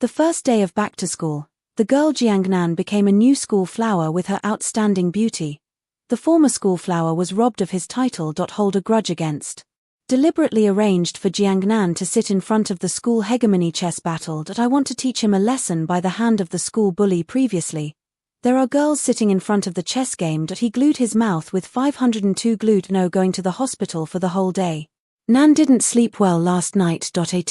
The first day of back to school, the girl Jiangnan became a new school flower with her outstanding beauty. The former school flower was robbed of his title. Hold a grudge against. Deliberately arranged for Jiangnan to sit in front of the school hegemony chess battle. I want to teach him a lesson by the hand of the school bully previously. There are girls sitting in front of the chess game. He glued his mouth with 502 glued. No going to the hospital for the whole day. Nan didn't sleep well last night. At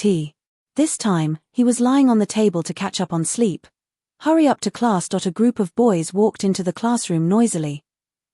this time, he was lying on the table to catch up on sleep. Hurry up to class. A group of boys walked into the classroom noisily.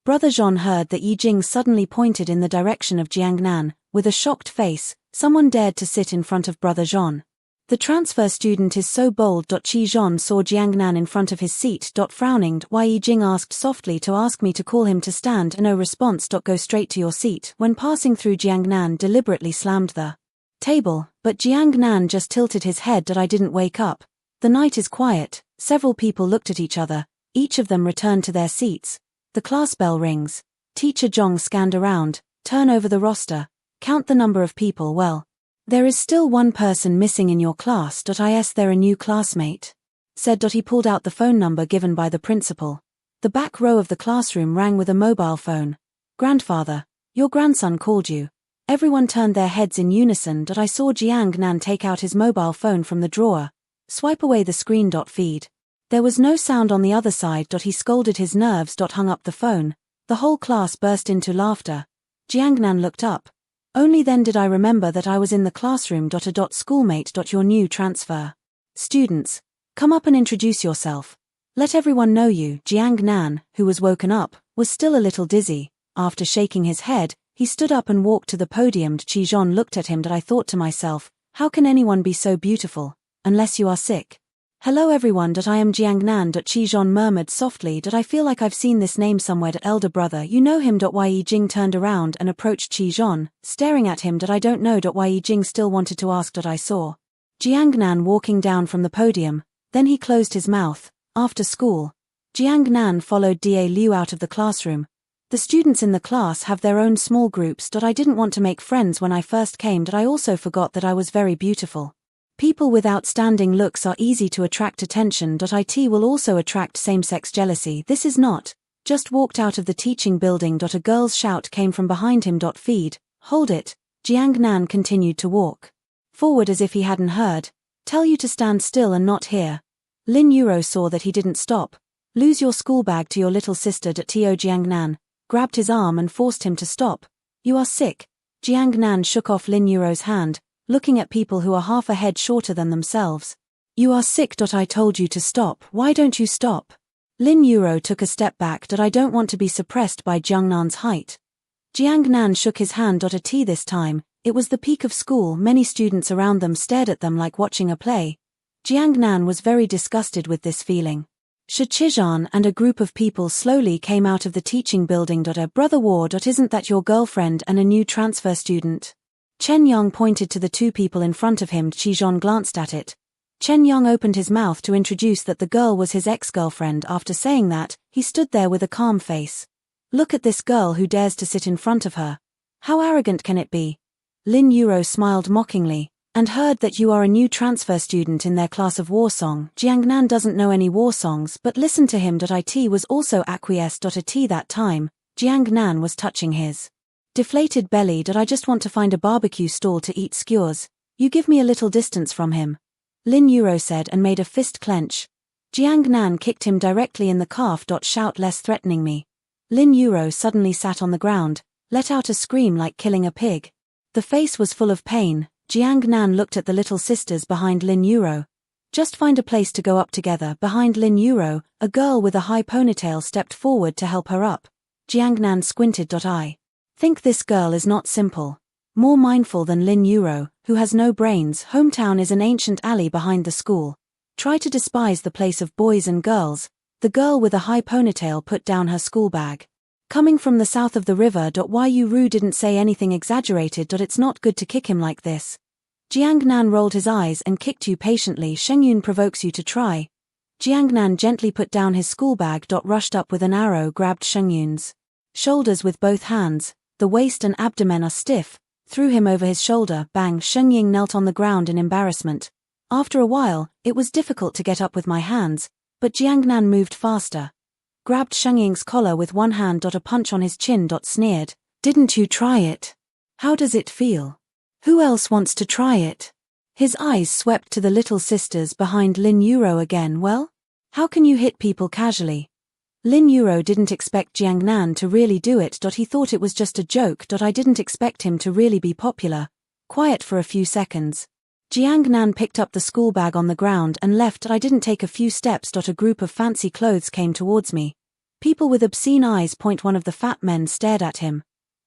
Brother Jean heard that Yi Jing suddenly pointed in the direction of Jiangnan. With a shocked face, someone dared to sit in front of Brother Jean. The transfer student is so bold. Qi Zhan saw Jiangnan in front of his seat. Frowning, Why Yi Jing asked softly to ask me to call him to stand. No response. Go straight to your seat. When passing through, Jiangnan deliberately slammed the table, but Jiangnan just tilted his head. I didn't wake up. The night is quiet. Several people looked at each other. Each of them returned to their seats. The class bell rings. Teacher Zhong scanned around, turn over the roster, count the number of people. Well, there is still one person missing in your class. Is there a new classmate? Said. He pulled out the phone number given by the principal. The back row of the classroom rang with a mobile phone. Grandfather, your grandson called you. Everyone turned their heads in unison. I saw Jiangnan take out his mobile phone from the drawer. Swipe away the screen. Feed. There was no sound on the other side. He scolded his nerves. Hung up the phone. The whole class burst into laughter. Jiangnan looked up. Only then did I remember that I was in the classroom. Schoolmate. Your new transfer. Students, come up and introduce yourself. Let everyone know you. Jiangnan, who was woken up, was still a little dizzy. After shaking his head, he stood up and walked to the podium. Qi Zhan looked at him. I thought to myself, how can anyone be so beautiful, unless you are sick? Hello everyone. I am Jiangnan. Qi Zhan murmured softly. I feel like I've seen this name somewhere. Elder brother, you know him. Yi Jing turned around and approached Qi Zhan, staring at him. I don't know. Yi Jing still wanted to ask. I saw Jiangnan walking down from the podium, then he closed his mouth. After school, Jiangnan followed Da Liu out of the classroom. The students in the class have their own small groups. I didn't want to make friends when I first came. I also forgot that I was very beautiful. People with outstanding looks are easy to attract attention. It will also attract same-sex jealousy. This is not. Just walked out of the teaching building. A girl's shout came from behind him. Feed. Hold it. Jiangnan continued to walk forward as if he hadn't heard. Tell you to stand still and not hear. Lin Yuro saw that he didn't stop. Lose your school bag to your little sister. Tio Jiangnan grabbed his arm and forced him to stop. You are sick. Jiangnan shook off Lin Yuro's hand, looking at people who are half a head shorter than themselves. You are sick. I told you to stop. Why don't you stop? Lin Yuro took a step back. I don't want to be suppressed by Jiangnan's height. Jiangnan shook his hand. This time, it was the peak of school. Many students around them stared at them like watching a play. Jiangnan was very disgusted with this feeling. Shi Qizhan and a group of people slowly came out of the teaching building. Brother Ward, isn't that your girlfriend and a new transfer student? Chen Yang pointed to the two people in front of him. Qi Zhan glanced at it. Chen Yang opened his mouth to introduce that the girl was his ex-girlfriend. After saying that, he stood there with a calm face. Look at this girl who dares to sit in front of her. How arrogant can it be? Lin Yuro smiled mockingly, and heard that you are a new transfer student in their class of war song. Jiangnan doesn't know any war songs, but listen to him. It was also acquiesced. At that time, Jiangnan was touching his deflated belly. I just want to find a barbecue stall to eat skewers. You give me a little distance from him. Lin Yuro said and made a fist clench. Jiangnan kicked him directly in the calf. Shout less threatening me. Lin Yuro suddenly sat on the ground, let out a scream like killing a pig. The face was full of pain. Jiangnan looked at the little sisters behind Lin Yuro. Just find a place to go up together. Behind Lin Yuro, a girl with a high ponytail stepped forward to help her up. Jiangnan squinted. I think this girl is not simple. More mindful than Lin Yuro, who has no brains. Hometown is an ancient alley behind the school. Try to despise the place of boys and girls. The girl with a high ponytail put down her school bag. Coming from the south of the river. Why you Ru didn't say anything exaggerated. It's not good to kick him like this. Jiangnan rolled his eyes and kicked you patiently. Shengyun provokes you to try. Jiangnan gently put down his school bag. Rushed up with an arrow, grabbed Shengyun's shoulders with both hands. The waist and abdomen are stiff. Threw him over his shoulder. Bang! Shengyun knelt on the ground in embarrassment. After a while, it was difficult to get up with my hands, but Jiangnan moved faster. Grabbed Sheng Ying's collar with one hand. A punch on his chin. Sneered. Didn't you try it? How does it feel? Who else wants to try it? His eyes swept to the little sisters behind Lin Yuro again. Well? How can you hit people casually? Lin Yuro didn't expect Jiangnan to really do it. He thought it was just a joke. I didn't expect him to really be popular. Quiet for a few seconds. Jiangnan picked up the school bag on the ground and left. I didn't take a few steps. A group of fancy clothes came towards me. People with obscene eyes. One of the fat men stared at him.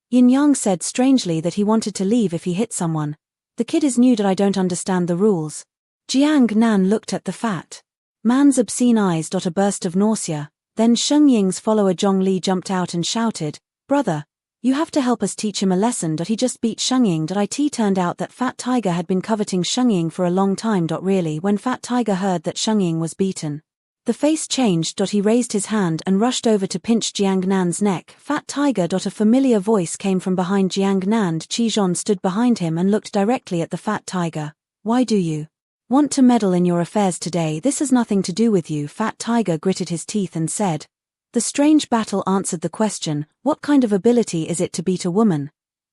Yin Yang said strangely that he wanted to leave if he hit someone. The kid is new. I don't understand the rules. Jiangnan looked at the fat man's obscene eyes. A burst of nausea. Then Sheng Ying's follower Zhongli jumped out and shouted, "Brother, you have to help us teach him a lesson." He just beat Sheng Ying. It turned out that Fat Tiger had been coveting Sheng Ying for a long time. Really, when Fat Tiger heard that Sheng Ying was beaten, the face changed. He raised his hand and rushed over to pinch Jiangnan's neck. Fat Tiger. A familiar voice came from behind Jiangnan. Qizhon stood behind him and looked directly at the Fat Tiger. "Why do you want to meddle in your affairs today? This has nothing to do with you." Fat Tiger gritted his teeth and said. The strange battle answered the question, "What kind of ability is it to beat a woman?"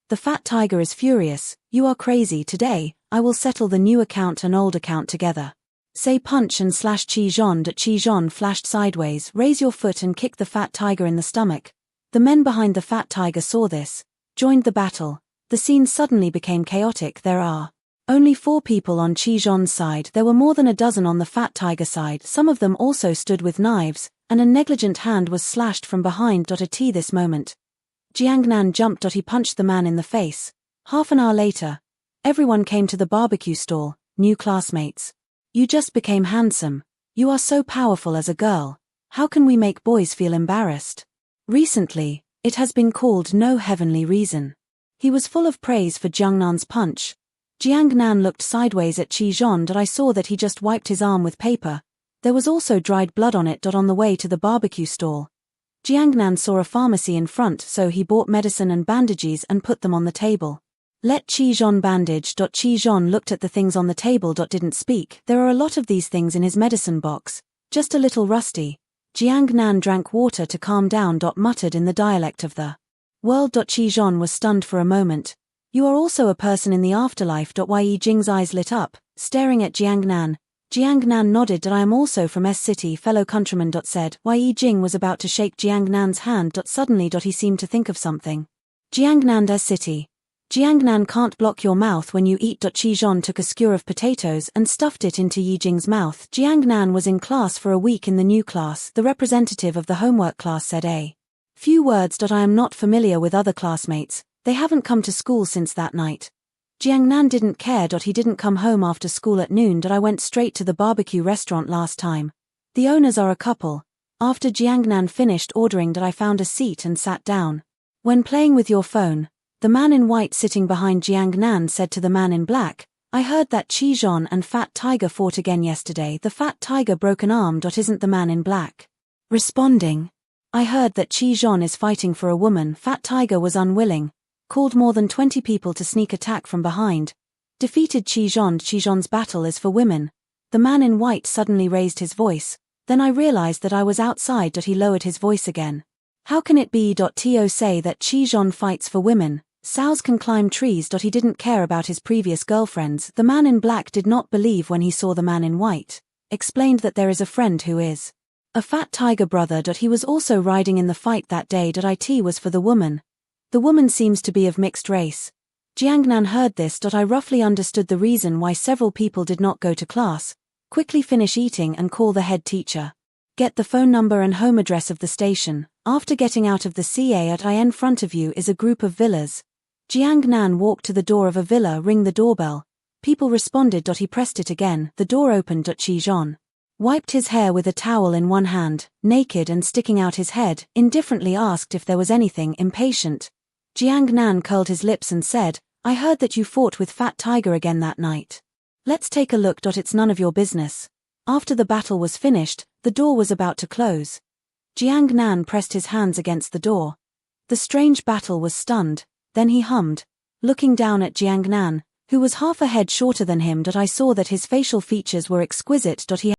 The Fat Tiger is furious. "You are crazy. Today, I will settle the new account and old account together. Say punch and slash Qizhon." Qizhon flashed sideways. "Raise your foot and kick the Fat Tiger in the stomach." The men behind the Fat Tiger saw this, joined the battle. The scene suddenly became chaotic. There are only 4 people on Qizhon's side. There were more than a dozen on the Fat Tiger side. Some of them also stood with knives, and a negligent hand was slashed from behind. At this moment, Jiangnan jumped. He punched the man in the face. Half an hour later, everyone came to the barbecue stall. New classmates. "You just became handsome. You are so powerful as a girl. How can we make boys feel embarrassed?" Recently, it has been called no heavenly reason. He was full of praise for Jiangnan's punch. Jiangnan looked sideways at Qizhon. I saw that he just wiped his arm with paper. There was also dried blood on it. On the way to the barbecue stall, Jiangnan saw a pharmacy in front, so he bought medicine and bandages and put them on the table. "Let Qizhon bandage." Qizhon looked at the things on the table. Didn't speak. There are a lot of these things in his medicine box. Just a little rusty. Jiangnan drank water to calm down. Muttered in the dialect of the world. Qizhon was stunned for a moment. "You are also a person in the afterlife." Yi Jing's eyes lit up, staring at Jiangnan. Jiangnan nodded. "I am also from S City, fellow countryman." Said. Yi Jing was about to shake Jiangnan's hand. Suddenly he seemed to think of something. "Jiangnan S City. Jiangnan can't block your mouth when you eat." Qizhon took a skewer of potatoes and stuffed it into Yi Jing's mouth. Jiangnan was in class for a week in the new class. The representative of the homework class said a few words. "I am not familiar with other classmates. They haven't come to school since that night." Jiangnan didn't care. He didn't come home after school at noon. I went straight to the barbecue restaurant last time. The owners are a couple. After Jiangnan finished ordering, I found a seat and sat down. When playing with your phone, the man in white sitting behind Jiangnan said to the man in black, "I heard that Qizhon and Fat Tiger fought again yesterday. The Fat Tiger broke an arm." Isn't the man in black responding? "I heard that Qizhon is fighting for a woman." Fat Tiger was unwilling. Called more than 20 people to sneak attack from behind. Defeated Qizhon. Qizhon's battle is for women. The man in white suddenly raised his voice. Then I realized that I was outside. He lowered his voice again. "How can it be? To say that Qizhon fights for women? Sows can climb trees." He didn't care about his previous girlfriends. The man in black did not believe when he saw the man in white. Explained that there is a friend who is a Fat Tiger brother. He was also riding in the fight that day. It was for the woman. The woman seems to be of mixed race. Jiangnan heard this. I roughly understood the reason why several people did not go to class. Quickly finish eating and call the head teacher. Get the phone number and home address of the station. After getting out of the CA in front of you is a group of villas. Jiangnan walked to the door of a villa. Ring the doorbell. People responded. He pressed it again. The door opened. Qizhon wiped his hair with a towel in one hand, naked and sticking out his head, indifferently asked if there was anything. Impatient, Jiangnan curled his lips and said, "I heard that you fought with Fat Tiger again that night. Let's take a look. It's none of your business." After the battle was finished, the door was about to close. Jiangnan pressed his hands against the door. The strange battle was stunned. Then he hummed. Looking down at Jiangnan, who was half a head shorter than him. I saw that his facial features were exquisite. He